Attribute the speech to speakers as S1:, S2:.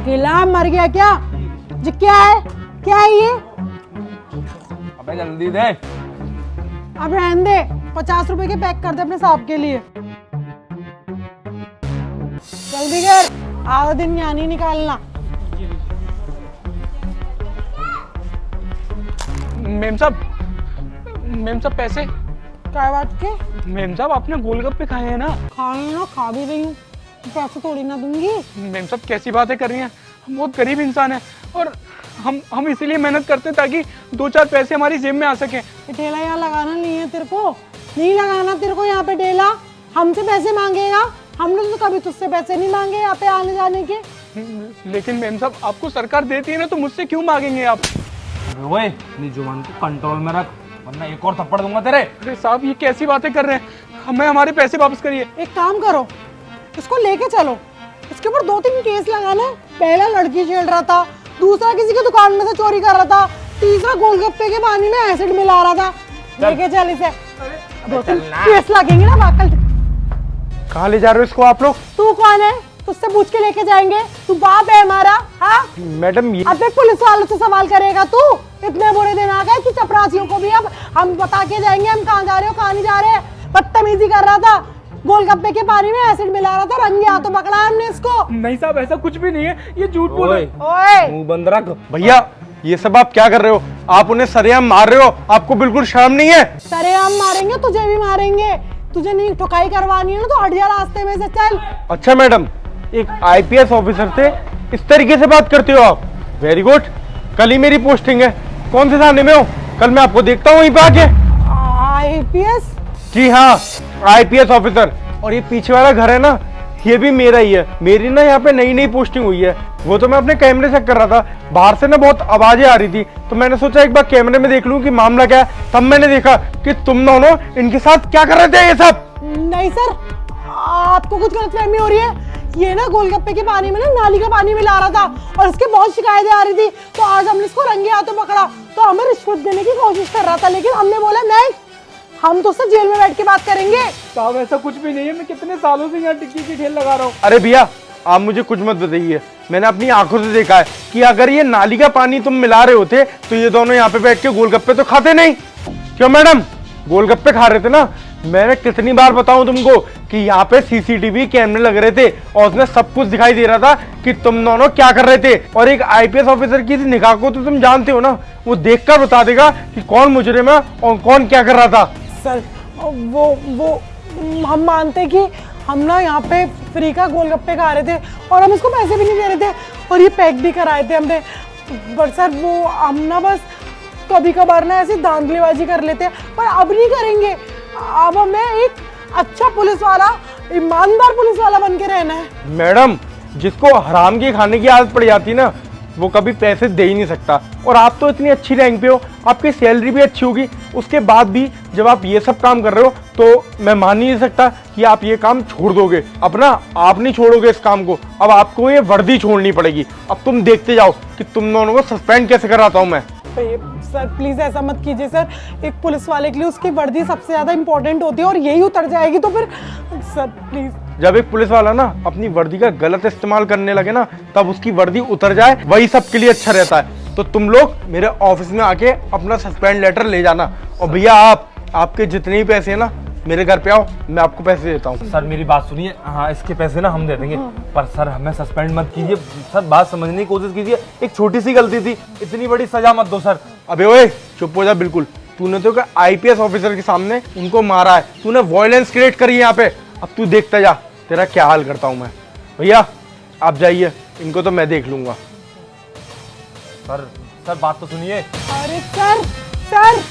S1: अकेला मर गया क्या जी? क्या है ये?
S2: अबे जल्दी दे।
S1: अब रहने दे, 50 रुपए के पैक कर दे अपने साहब के लिए। जल्दी कर, आधा दिन यहाँ नहीं निकालना।
S2: मेम साहब पैसे।
S1: क्या बात के?
S2: मेम साहब आपने गोलगप्पे खाए हैं ना?
S1: खाए ना, खा भी रही हूँ, पैसे थोड़ी ना दूंगी।
S2: मेम साहब कैसी बातें कर रही हैं, हम बहुत गरीब इंसान हैं और हम इसीलिए मेहनत करते हैं ताकि 2-4 पैसे हमारी जेब में आ सके।
S1: ये ठेला यहाँ लगाना नहीं है तेरे को, नहीं लगाना तेरे को यहाँ पे ठेला। हमसे पैसे मांगेगा? हमने तो कभी तुझसे पैसे नहीं मांगे यहाँ पे आने जाने के।
S2: लेकिन मेम साहब आपको सरकार देती है ना, तो मुझसे क्यों मांगेंगे आप?
S3: ओए अपनी जुबान को कंट्रोल में रख, वरना एक और थप्पड़ दूंगा तेरे।
S2: अरे साहब ये कैसी बातें कर रहे हैं, हमें हमारे पैसे वापस करिए।
S1: एक काम करो, इसको लेके चलो, इसके ऊपर 2-3 केस लगाना। पहला लड़की छेड़ रहा था, दूसरा किसी की दुकान में से चोरी कर रहा था, तीसरा गोलगप्पे के पानी में एसिड मिला रहा था। लेके चल इसे, 2-3 केस लगेंगे ना बाकल।
S2: कहाँ ले जा रहे हो इसको आप लोग?
S1: तू कौन है? तुझसे पूछ के लेके जाएंगे? तू बाप है हमारा? हाँ
S2: मैडम ये
S1: अब पुलिस वालों से सवाल करेगा तू? इतने बुरे दिन आ गए कि चपरासियों को भी अब हम बता के जाएंगे हम कहाँ जा रहे हो कहाँ नहीं जा रहे। बदतमीजी कर रहा था, गोलगप्पे के पानी में एसिड मिला रहा था, रंगे हाथों पकड़ा हमने इसको।
S2: नहीं साहब ऐसा कुछ भी नहीं है, ये झूठ बोल रहे हैं।
S1: ओए
S3: मुंह बंद रख।
S4: भैया ये सब आप क्या कर रहे हो? आप उन्हें सरेआम मार रहे हो, आपको बिल्कुल शर्म नहीं है?
S1: सरेआम मारेंगे, तुझे भी मारेंगे। तुझे नहीं ठुकाई करवानी है ना तो हट जा रास्ते में से, चल।
S4: अच्छा मैडम, एक आईपीएस ऑफिसर से इस तरीके से बात करते हो आप? Very good. कल ही मेरी पोस्टिंग है, कौन से थाने में हो? कल मैं आपको देखता हूँ वहीं पे आके।
S1: आईपीएस?
S4: जी हाँ, आईपीएस ऑफिसर। और ये पीछे वाला घर है ना, ये भी मेरा ही है। मेरी ना यहाँ पे नई पोस्टिंग हुई है, वो तो मैं अपने कैमरे चेक कर रहा था। बाहर से ना बहुत आवाजें आ रही थी, तो मैंने सोचा एक बार कैमरे में देख लूं कि मामला क्या है। तब मैंने देखा कि तुम दोनों इनके साथ क्या कर रहे थे ये सब।
S1: नहीं सर, आपको कुछ गलतफहमी हो रही है। ये ना गोलगप्पे के पानी में ना नाली का पानी मिला रहा था और इसके बहुत शिकायतें आ रही थी, तो आज हमने इसको रंगे हाथों पकड़ा। तो हमें रिश्वत देने की कोशिश कर रहा था, लेकिन हमने बोला नहीं, हम तो उससे जेल में बैठ के बात करेंगे।
S2: साहब ऐसा कुछ भी नहीं है, मैं कितने सालों से यहाँ टिक्की की ठेल लगा रहा हूँ।
S4: अरे भैया आप मुझे कुछ मत बताइए, मैंने अपनी आंखों से देखा है कि अगर ये नाली का पानी तुम मिला रहे होते तो ये दोनों यहाँ पे बैठ के गोलगप्पे तो खाते नहीं। क्यों मैडम, गोलगप्पे खा रहे थे ना? मैंने कितनी बार बताऊं तुमको कि यहाँ पे सीसीटीवी कैमरे लग रहे थे और उसमें सब कुछ दिखाई दे रहा था कि तुम दोनों क्या कर रहे थे। और एक आईपीएस ऑफिसर की निगाह को तो तुम जानते हो ना, वो देखकर बता देगा कि कौन मुजरिम है और कौन क्या कर रहा था।
S1: सर वो हम मानते कि हम ना यहाँ पे फ्री का गोलगप्पे खा रहे थे और हम इसको पैसे भी नहीं दे रहे थे और ये पैक भी कराए थे हमने। पर सर वो हम ना बस कभी कभार ना ऐसी धांधलीबाजी कर लेते हैं, पर अब नहीं करेंगे। अब हमें एक अच्छा पुलिस वाला, ईमानदार पुलिस वाला बन के रहना है।
S4: मैडम जिसको हराम की खाने की आदत पड़ जाती है ना, वो कभी पैसे दे ही नहीं सकता। और आप तो इतनी अच्छी रैंक पे हो, आपकी सैलरी भी अच्छी होगी, उसके बाद भी जब आप ये सब काम कर रहे हो तो मैं मान नहीं सकता कि आप ये काम छोड़ दोगे। अब ना आप नहीं छोड़ोगे इस काम को, अब आपको ये वर्दी छोड़नी पड़ेगी। अब तुम देखते जाओ कि तुम दोनों को सस्पेंड कैसे कराता हूँ मैं।
S1: सर प्लीज ऐसा मत कीजिए सर, एक पुलिस वाले के लिए उसकी वर्दी सबसे ज्यादा इंपॉर्टेंट होती है और यही उतर जाएगी तो फिर सर प्लीज।
S4: जब एक पुलिस वाला ना अपनी वर्दी का गलत इस्तेमाल करने लगे ना, तब उसकी वर्दी उतर जाए, वही सबके लिए अच्छा रहता है। तो तुम लोग मेरे ऑफिस में आके अपना सस्पेंड लेटर ले जाना। और भैया आपके जितने भी पैसे हैं ना, मेरे घर पे आओ, मैं आपको पैसे देता हूँ।
S3: सर मेरी बात सुनिए, हाँ इसके पैसे ना हम दे देंगे, पर सर हमें सस्पेंड मत कीजिए। सर बात समझने की कोशिश कीजिए, एक छोटी सी गलती थी, इतनी बड़ी सजा मत दो सर।
S4: अबे ओए चुप हो जा बिल्कुल। तूने तो आईपीएस ऑफिसर के सामने उनको मारा है, तूने वायलेंस क्रिएट करी है यहाँ पे। अब तू देखता जा तेरा क्या हाल करता हूँ मैं। भैया आप जाइए, इनको तो मैं देख लूंगा।
S3: सर बात तो सुनिए।
S1: अरे सर